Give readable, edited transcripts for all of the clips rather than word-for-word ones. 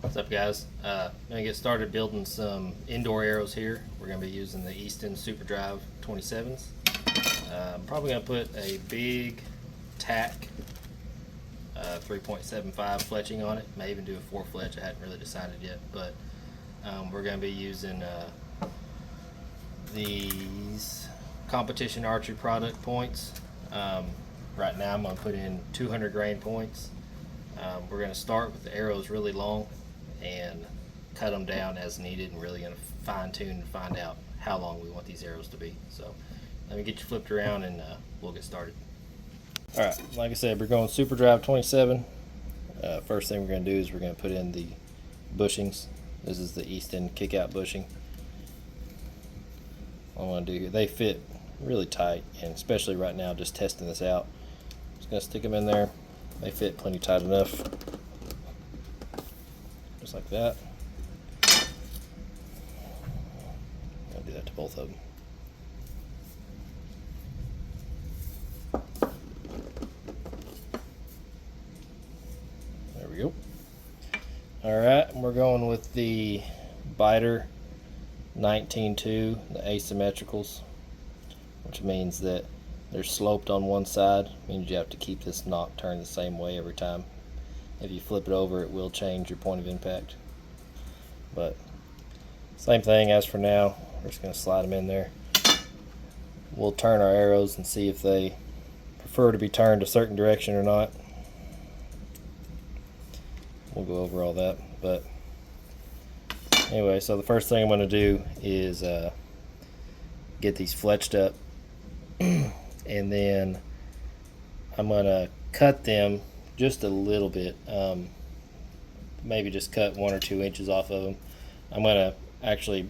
What's up, guys? Gonna get started building some indoor arrows here. We're gonna be using the Easton Superdrive 27s. I'm probably gonna put a big tack 3.75 fletching on it. May even do a 4 fletch. I hadn't really decided yet, but we're gonna be using these competition archery product points. Right now, I'm gonna put in 200 grain points. We're gonna start with the arrows really long and cut them down as needed, and really going to fine tune and find out how long we want these arrows to be. So let me get you flipped around and we'll get started. Alright, like I said, we're going Super Drive 27. First thing we're going to do is we're going to put in the bushings. This is the Easton kick-out bushing. What I'm going to do here, they fit really tight, and especially right now just testing this out. Just going to stick them in there. They fit plenty tight enough. Just like that. I'll do that to both of them. There we go. Alright, we're going with the biter 19.2, the asymmetricals, which means that they're sloped on one side. Means you have to keep this knock turned the same way every time. If you flip it over, it will change your point of impact. But same thing as for now. We're just going to slide them in there. We'll turn our arrows and see if they prefer to be turned a certain direction or not. We'll go over all that. But anyway, so the first thing I'm going to do is get these fletched up. And then I'm going to cut them just a little bit, maybe just cut 1 or 2 inches off of them. I'm going to actually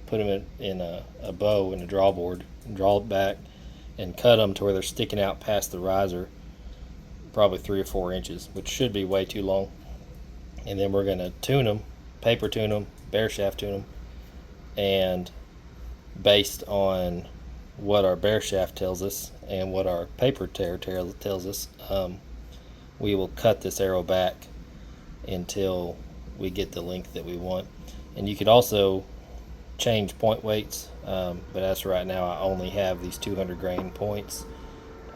put them in a bow in a draw board, and draw it back and cut them to where they're sticking out past the riser, probably 3 or 4 inches, which should be way too long. And then we're going to tune them, paper tune them, bareshaft tune them, and based on what our bareshaft tells us and what our paper tear tells us, we will cut this arrow back until we get the length that we want. And you could also change point weights, but as for right now, I only have these 200 grain points.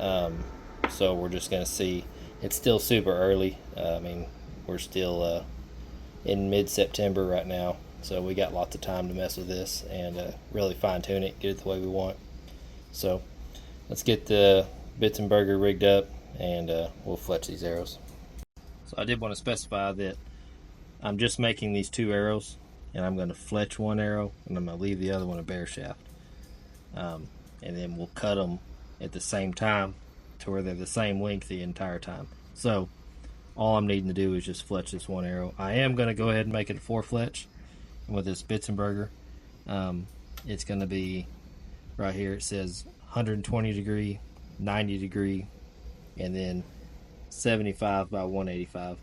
So we're just going to see. It's still super early. I mean, we're still in mid-September right now, so we got lots of time to mess with this and really fine-tune it, get it the way we want. So let's get the bits and burger rigged up, and we'll fletch these arrows. So I did want to specify that I'm just making these 2 arrows, and I'm going to fletch 1 arrow, and I'm going to leave the other one a bareshaft. And then we'll cut them at the same time to where they're the same length the entire time. So all I'm needing to do is just fletch this 1 arrow. I am going to go ahead and make it a 4 fletch. And with this bits and burger, it's going to be right here. It says 120 degree, 90 degree, and then 75 by 185.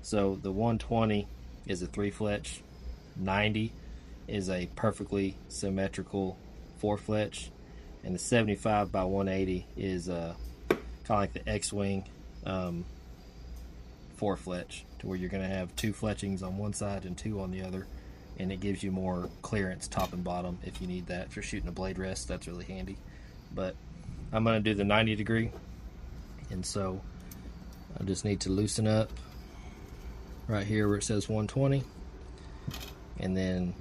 So the 120 is a 3 fletch, 90 is a perfectly symmetrical 4 fletch, and the 75 by 180 is kind of like the X-wing 4 fletch, to where you're going to have 2 fletchings on one side and 2 on the other, and it gives you more clearance top and bottom if you need that. If you're shooting a blade rest, that's really handy. But I'm going to do the 90 degree, and so I just need to loosen up right here where it says 120, and then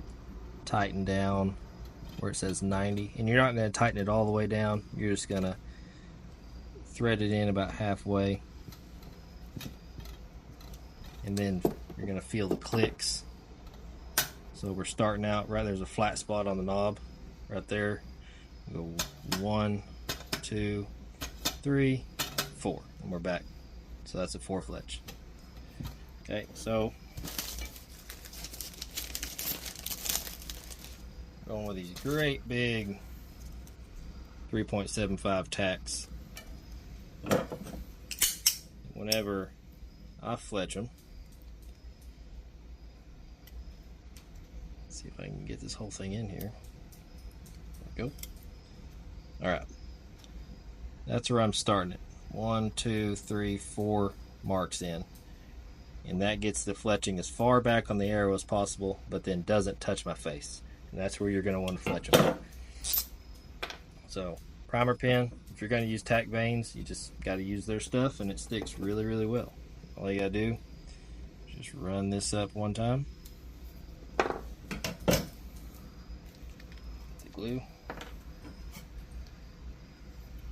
tighten down where it says 90. And you're not going to tighten it all the way down, you're just going to thread it in about halfway, and then you're going to feel the clicks. So we're starting out right there's a flat spot on the knob right there. Go 1, 2, 3, 4, and we're back. So that's a 4 fletch. Okay, so going with these great big 3.75 tacks. Whenever I fletch them, let's see if I can get this whole thing in here. There we go. Alright, that's where I'm starting it. 1, 2, 3, 4 marks in. and that gets the fletching as far back on the arrow as possible, but then doesn't touch my face. And that's where you're going to want to fletch them. So primer pin, if you're going to use tack vanes, you just got to use their stuff, and it sticks really, really well. All you got to do is just run this up one time. The glue.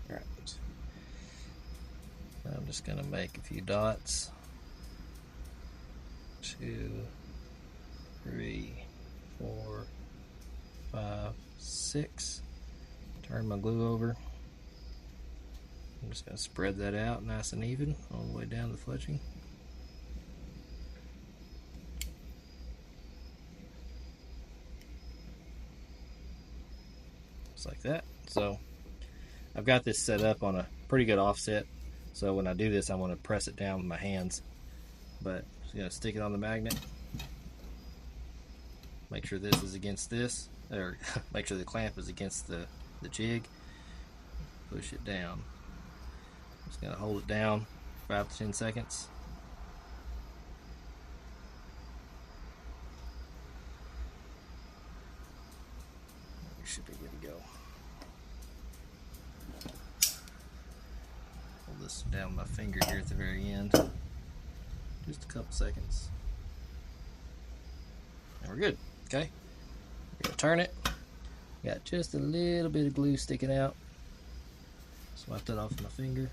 All right. I'm just going to make a few dots. 2, 3, 4, 5, 6. Turn my glue over. I'm just going to spread that out nice and even all the way down the fletching. Just like that. So I've got this set up on a pretty good offset, so when I do this I want to press it down with my hands, but just going to stick it on the magnet. Make sure this is against this, or make sure the clamp is against the jig. Push it down. Just going to hold it down 5 to 10 seconds. We should be good to go. Hold this down with my finger here at the very end. Just a couple seconds. And we're good. Okay. We're going to turn it. Got just a little bit of glue sticking out. Swipe that off with my finger.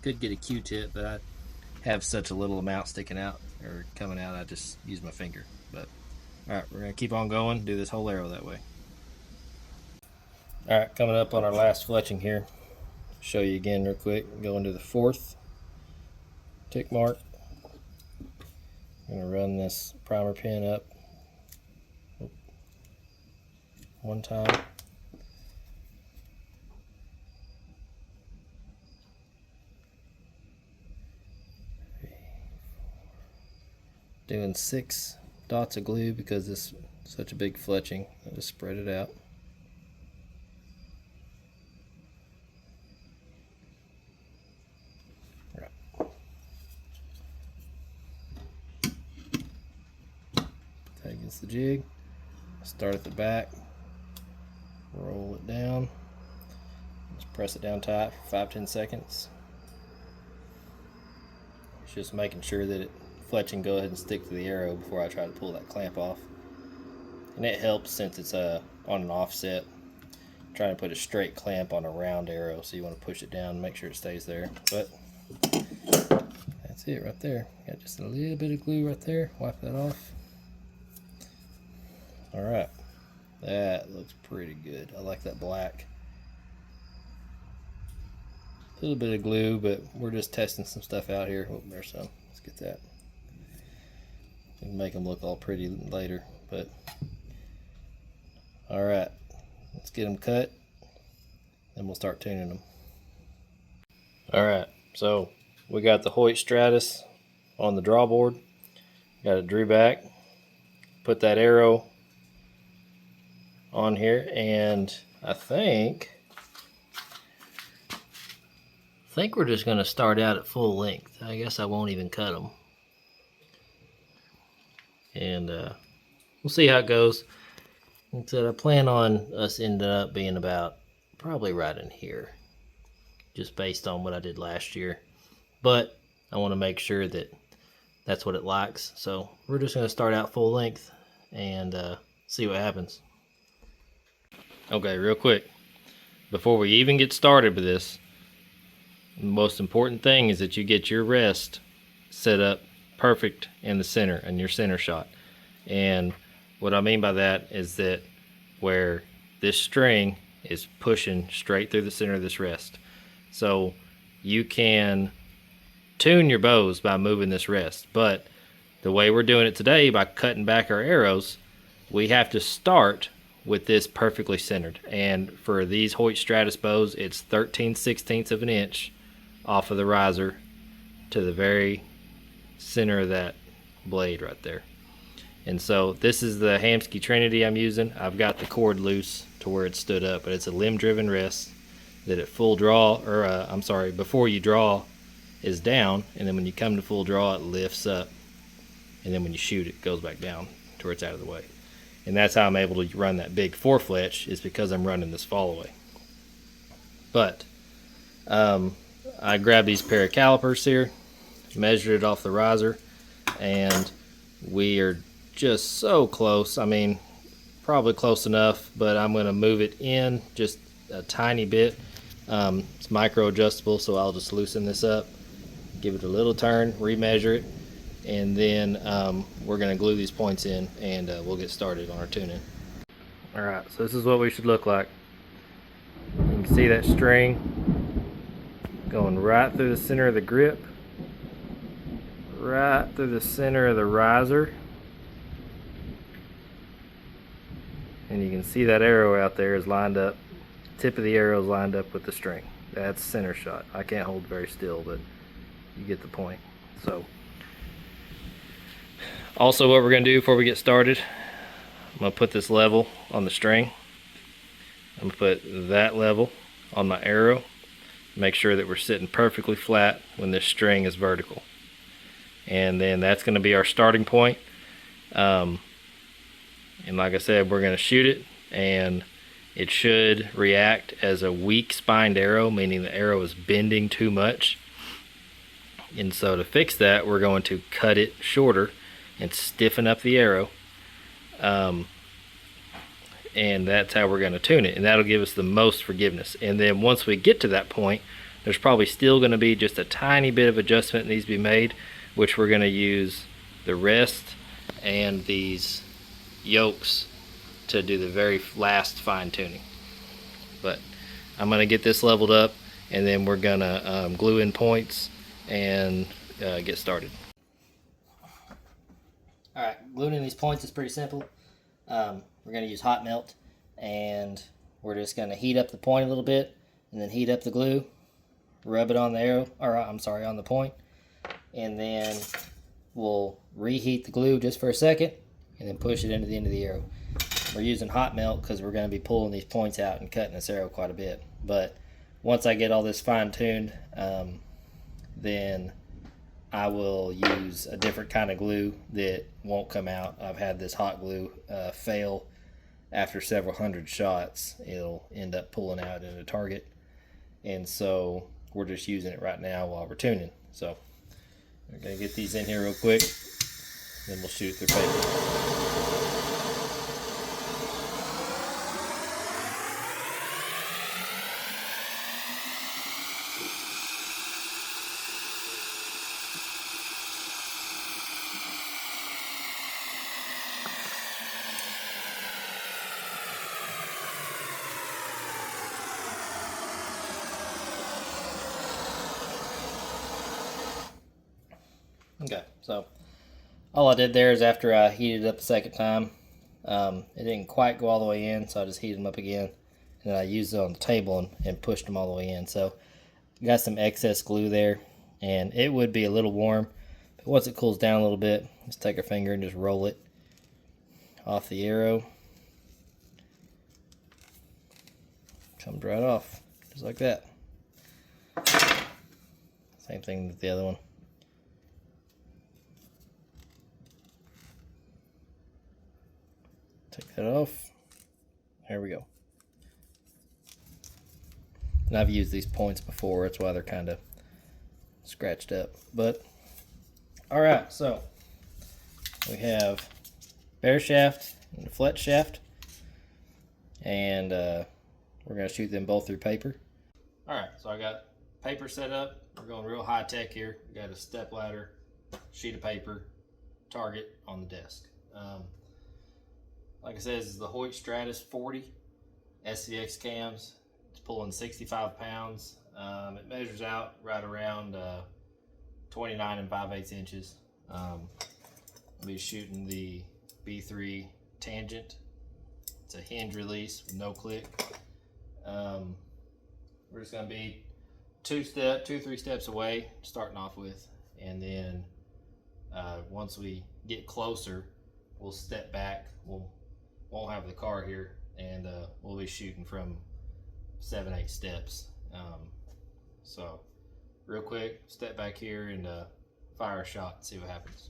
Could get a Q-tip, but I have such a little amount sticking out or coming out, I just use my finger. But alright, we're going to keep on going, do this whole arrow that way. Alright, coming up on our last fletching here. Show you again real quick. Go into the 4th tick mark. I'm going to run this primer pin up one time. Doing 6 dots of glue because it's such a big fletching. I just spread it out. Right. Put that against the jig. Start at the back. Roll it down. Just press it down tight for 5-10 seconds. It's just making sure that it fletching go ahead and stick to the arrow before I try to pull that clamp off. And it helps since it's on an offset. I'm trying to put a straight clamp on a round arrow, so you want to push it down and make sure it stays there. But that's it right there. Got just a little bit of glue right there. Wipe that off. Alright. That looks pretty good. I like that black. A little bit of glue, but we're just testing some stuff out here. Oh, there's some. Let's get that. And make them look all pretty later. But all right, let's get them cut, then we'll start tuning them. All right, so we got the Hoyt Stratus on the draw board. Got it drew back. Put that arrow on here, and I think we're just going to start out at full length. I guess I won't even cut them. And we'll see how it goes. Like I said, I plan on us ending up being about probably right in here, just based on what I did last year. But I want to make sure that that's what it likes. So we're just going to start out full length and see what happens. Okay, real quick, before we even get started with this, the most important thing is that you get your rest set up perfect in the center, in your center shot. And what I mean by that is that where this string is pushing straight through the center of this rest. So you can tune your bows by moving this rest, but the way we're doing it today, by cutting back our arrows, we have to start with this perfectly centered. And for these Hoyt Stratus bows, it's 13/16 of an inch off of the riser to the very center of that blade right there. And so this is the Hamskea Trinity I'm using. I've got the cord loose to where it stood up, but it's a limb driven rest that at full draw, or I'm sorry, before you draw, is down, and then when you come to full draw, it lifts up, and then when you shoot, it goes back down to where it's out of the way. And that's how I'm able to run that big 4-fletch, is because I'm running this fall away. But I grabbed these pair of calipers here, measured it off the riser, and we are just so close. I mean, probably close enough, but I'm going to move it in just a tiny bit. It's micro adjustable, so I'll just loosen this up, give it a little turn, remeasure it, and then we're going to glue these points in, and we'll get started on our tuning. Alright, so this is what we should look like. You can see that string going right through the center of the grip, right through the center of the riser, and you can see that arrow out there is lined up, tip of the arrow is lined up with the string. That's center shot. I can't hold very still, but you get the point. So also what we're going to do before we get started, I'm going to put this level on the string. I'm going to put that level on my arrow. Make sure that we're sitting perfectly flat when this string is vertical. And then that's going to be our starting point. And like I said, we're going to shoot it, and it should react as a weak spined arrow, meaning the arrow is bending too much. And so to fix that, we're going to cut it shorter and stiffen up the arrow. And that's how we're going to tune it, and that'll give us the most forgiveness. And then once we get to that point, there's probably still going to be just a tiny bit of adjustment that needs to be made, which we're going to use the rest and these yokes to do the very last fine tuning. But I'm going to get this leveled up, and then we're going to glue in points and get started. Alright, gluing in these points is pretty simple. We're going to use hot melt, and we're just going to heat up the point a little bit, and then heat up the glue, rub it on the arrow, or I'm sorry, on the point, and then we'll reheat the glue just for a second, and then push it into the end of the arrow. We're using hot melt because we're going to be pulling these points out and cutting this arrow quite a bit. But once I get all this fine-tuned, then I will use a different kind of glue that won't come out. I've had this hot glue fail after several hundred shots. It'll end up pulling out in a target, and so we're just using it right now while we're tuning. So we're going to get these in here real quick, then we'll shoot through paper. Okay, so all I did there is after I heated it up the second time, it didn't quite go all the way in, so I just heated them up again, and then I used it on the table and pushed them all the way in. So got some excess glue there, and it would be a little warm, but once it cools down a little bit, just take our finger and just roll it off the arrow. Comes right off, just like that. Same thing with the other one. Take that off. There we go. And I've used these points before, that's why they're kind of scratched up. But alright, so we have bare shaft and a fletch shaft, and we're going to shoot them both through paper. Alright, so I got paper set up. We're going real high tech here. We got a step ladder, sheet of paper, target on the desk. Like I said, this is the Hoyt Stratus 40 SCX cams. It's pulling 65 pounds. It measures out right around 29 5/8 inches. I'll be shooting the B3 tangent. It's a hinge release with no click. We're just going to be 3 steps away starting off with, and then once we get closer, we'll step back. Won't have the car here, and we'll be shooting from 7-8 steps. So real quick, step back here and fire a shot and see what happens.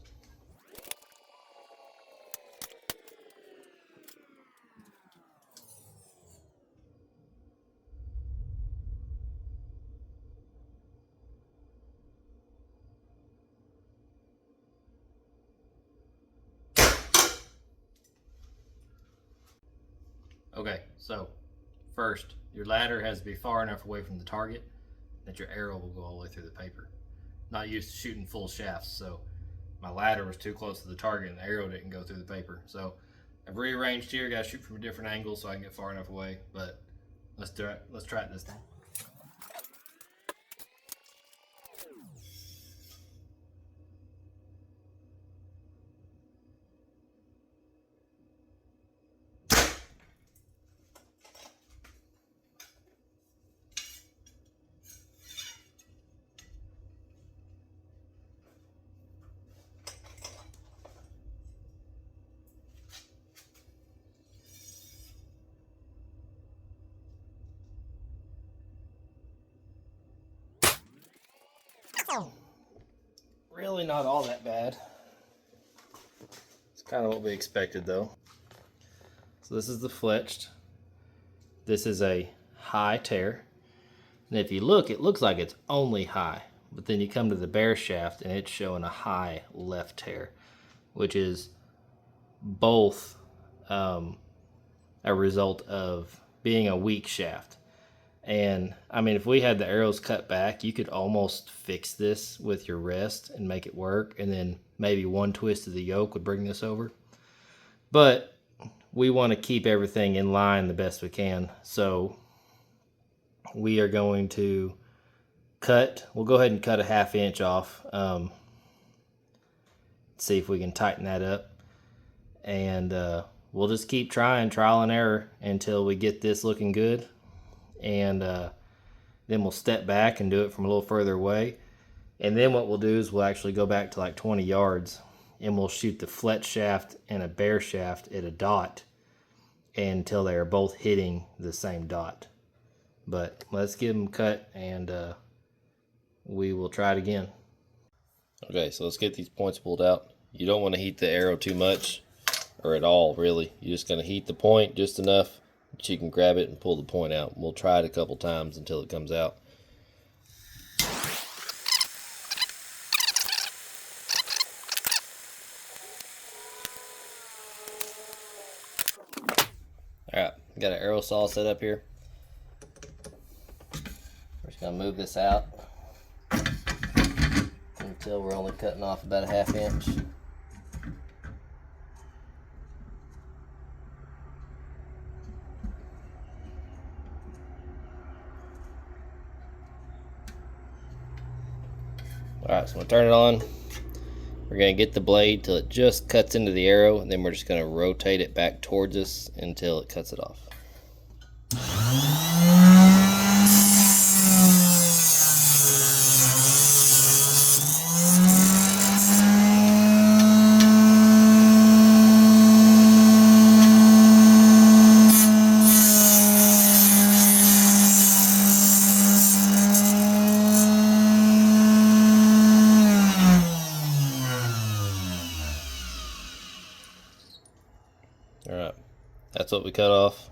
Okay, so first, your ladder has to be far enough away from the target that your arrow will go all the way through the paper. Not used to shooting full shafts, so my ladder was too close to the target and the arrow didn't go through the paper. So I've rearranged here, gotta shoot from a different angle so I can get far enough away, but let's do it. Let's try it this time. Really not all that bad. It's kind of what we expected though. So this is the fletched. This is a high tear. And if you look, it looks like it's only high. But then you come to the bare shaft and it's showing a high left tear, which is both a result of being a weak shaft. And I mean, if we had the arrows cut back, you could almost fix this with your rest and make it work. And then maybe one twist of the yoke would bring this over. But we want to keep everything in line the best we can. So we are going to we'll go ahead and cut a 1/2 inch off. See if we can tighten that up. And we'll just keep trying, trial and error, until we get this looking good. And then we'll step back and do it from a little further away. And then what we'll do is we'll actually go back to like 20 yards and we'll shoot the fletch shaft and a bare shaft at a dot until they are both hitting the same dot. But let's get them cut and we will try it again. Okay, so let's get these points pulled out. You don't want to heat the arrow too much or at all, really. You're just going to heat the point just enough that you can grab it and pull the point out. We'll try it a couple times until it comes out. Alright, got an arrow saw set up here. We're just going to move this out until we're only cutting off about a 1/2 inch. Alright, so I'm going to turn it on. We're going to get the blade till it just cuts into the arrow, and then we're just going to rotate it back towards us until it cuts it off. Alright, that's what we cut off.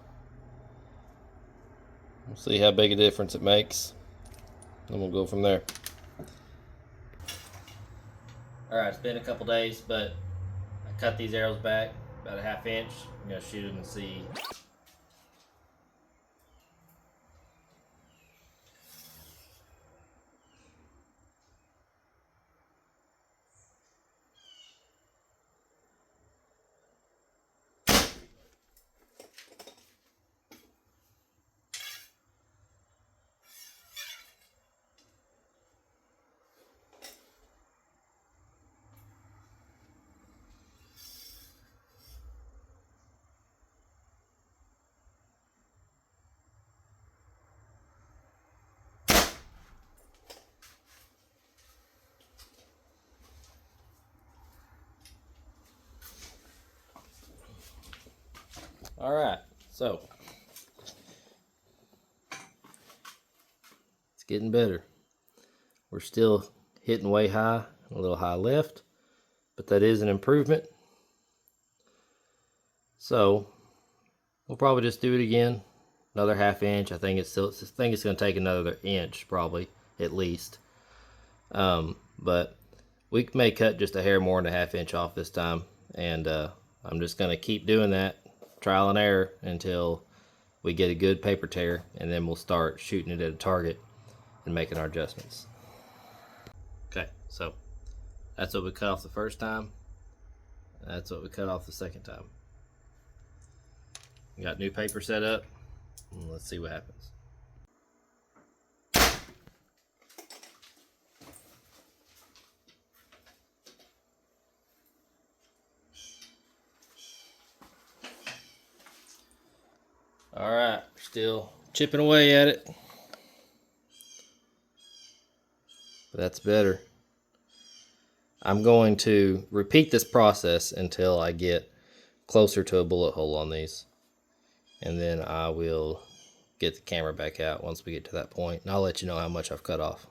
We'll see how big a difference it makes, and we'll go from there. Alright, it's been a couple days, but I cut these arrows back about a 1/2 inch. I'm going to shoot them and see. Alright, so it's getting better. We're still hitting way high, a little high left, but that is an improvement. So we'll probably just do it again, another ½ inch. I think it's going to take another inch probably at least. But we may cut just a hair more than a ½ inch off this time, and I'm just going to keep doing that, trial and error, until we get a good paper tear, and then we'll start shooting it at a target and making our adjustments. Okay, so that's what we cut off the first time. That's what we cut off the second time. We got new paper set up, and let's see what happens. All right, still chipping away at it. But that's better. I'm going to repeat this process until I get closer to a bullet hole on these. And then I will get the camera back out once we get to that point, and I'll let you know how much I've cut off.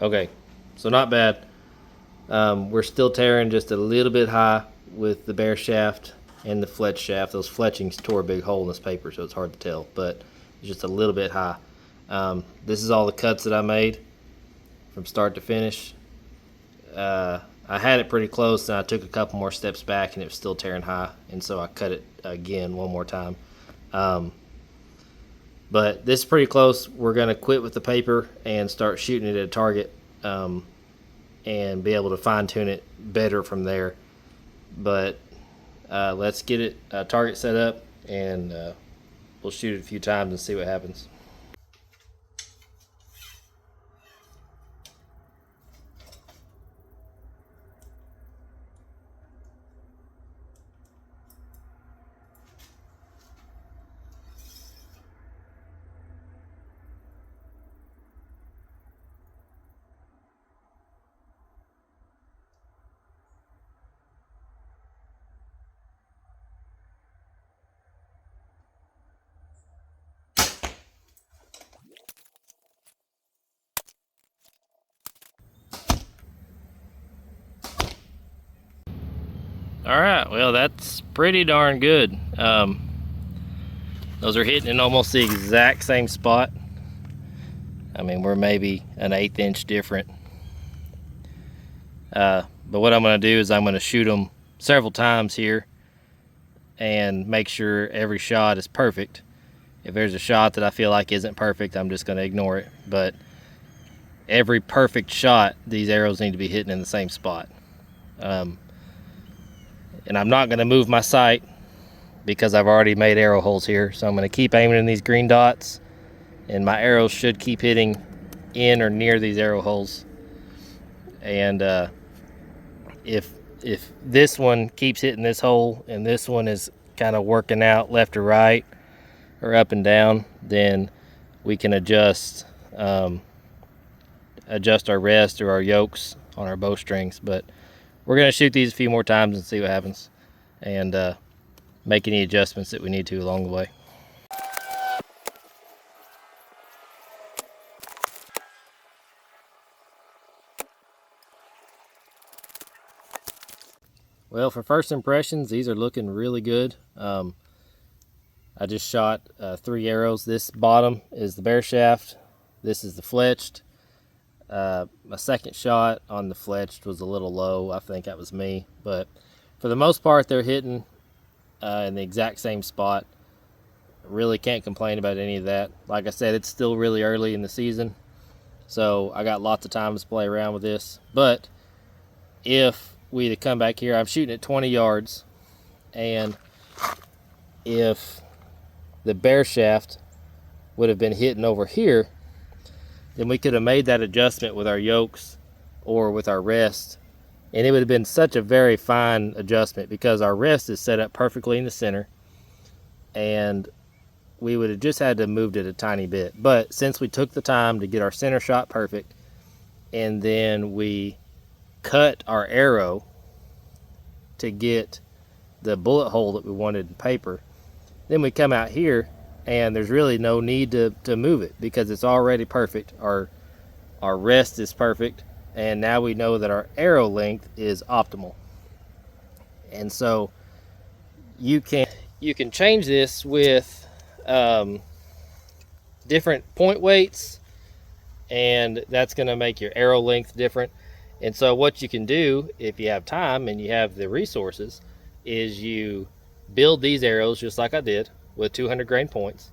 Okay, so not bad. We're still tearing just a little bit high with the bare shaft and the fletch shaft. Those fletchings tore a big hole in this paper, so it's hard to tell, but it's just a little bit high. This is all the cuts that I made from start to finish. I had it pretty close, and I took a couple more steps back, and it was still tearing high, and so I cut it again one more time. But this is pretty close. We're going to quit with the paper and start shooting it at a target, and be able to fine tune it better from there. But let's get it target set up, and we'll shoot it a few times and see what happens. All right, well, that's pretty darn good. Those are hitting in almost the exact same spot. I mean, we're maybe an 1/8 inch different. But what I'm going to do is I'm going to shoot them several times here and make sure every shot is perfect. If there's a shot that I feel like isn't perfect, I'm just going to ignore it. But every perfect shot, these arrows need to be hitting in the same spot. And I'm not going to move my sight because I've already made arrow holes here. So I'm going to keep aiming in these green dots, and my arrows should keep hitting in or near these arrow holes. And if this one keeps hitting this hole and this one is kind of working out left or right or up and down, then we can adjust our rest or our yokes on our bowstrings. But we're going to shoot these a few more times and see what happens, and make any adjustments that we need to along the way. Well, for first impressions, these are looking really good. I just shot 3 arrows. This bottom is the bare shaft. This is the fletched. My second shot on the fletched was a little low. I think that was me. But for the most part, they're hitting in the exact same spot. Really can't complain about any of that. Like I said, it's still really early in the season, so I got lots of time to play around with this. But if we to come back here, I'm shooting at 20 yards, and if the bare shaft would have been hitting over here, then we could have made that adjustment with our yokes or with our rest, and it would have been such a very fine adjustment because our rest is set up perfectly in the center, and we would have just had to move it a tiny bit. But since we took the time to get our center shot perfect, and then we cut our arrow to get the bullet hole that we wanted in paper, then we come out here and there's really no need to move it because it's already perfect. Our rest is perfect, and now we know that our arrow length is optimal. And so you can change this with different point weights, and that's going to make your arrow length different. And so what you can do if you have time and you have the resources is you build these arrows just like I did with 200 grain points,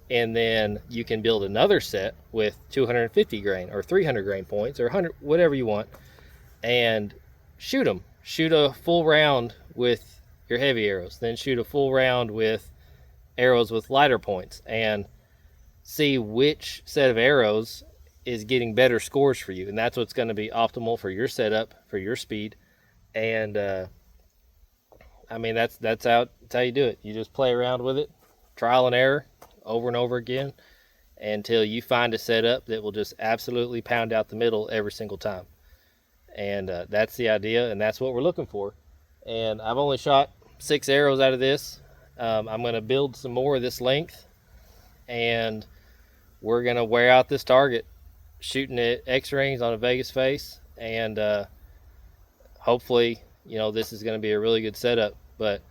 and then you can build another set with 250 grain or 300 grain points or 100, whatever you want, and shoot them. Shoot a full round with your heavy arrows, then shoot a full round with arrows with lighter points, and see which set of arrows is getting better scores for you. And that's what's going to be optimal for your setup, for your speed. And I mean, that's how you do it. You just play around with it, trial and error, over and over again, until you find a setup that will just absolutely pound out the middle every single time. And that's the idea, and that's what we're looking for. And I've only shot 6 arrows out of this. I'm going to build some more of this length, and we're going to wear out this target shooting at X-rings on a Vegas face, and hopefully, you know, this is going to be a really good setup. But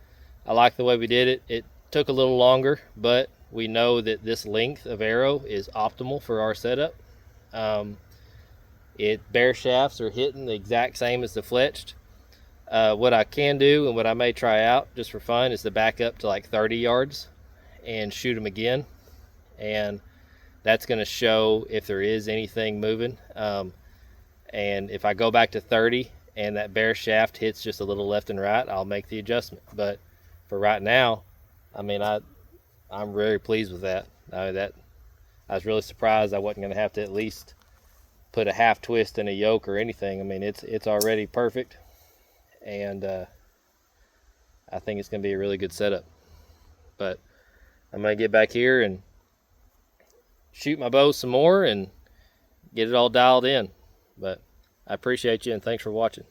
I like the way we did it. It took a little longer, but we know that this length of arrow is optimal for our setup. Bare shafts are hitting the exact same as the fletched. What I can do and what I may try out just for fun is to back up to like 30 yards and shoot them again, and that's going to show if there is anything moving. And if I go back to 30 and that bare shaft hits just a little left and right, I'll make the adjustment. But for right now, I mean, I'm very pleased with that. I was really surprised I wasn't going to have to at least put a half twist in a yoke or anything. I mean, it's already perfect, and I think it's going to be a really good setup. But I'm going to get back here and shoot my bow some more and get it all dialed in. But I appreciate you, and thanks for watching.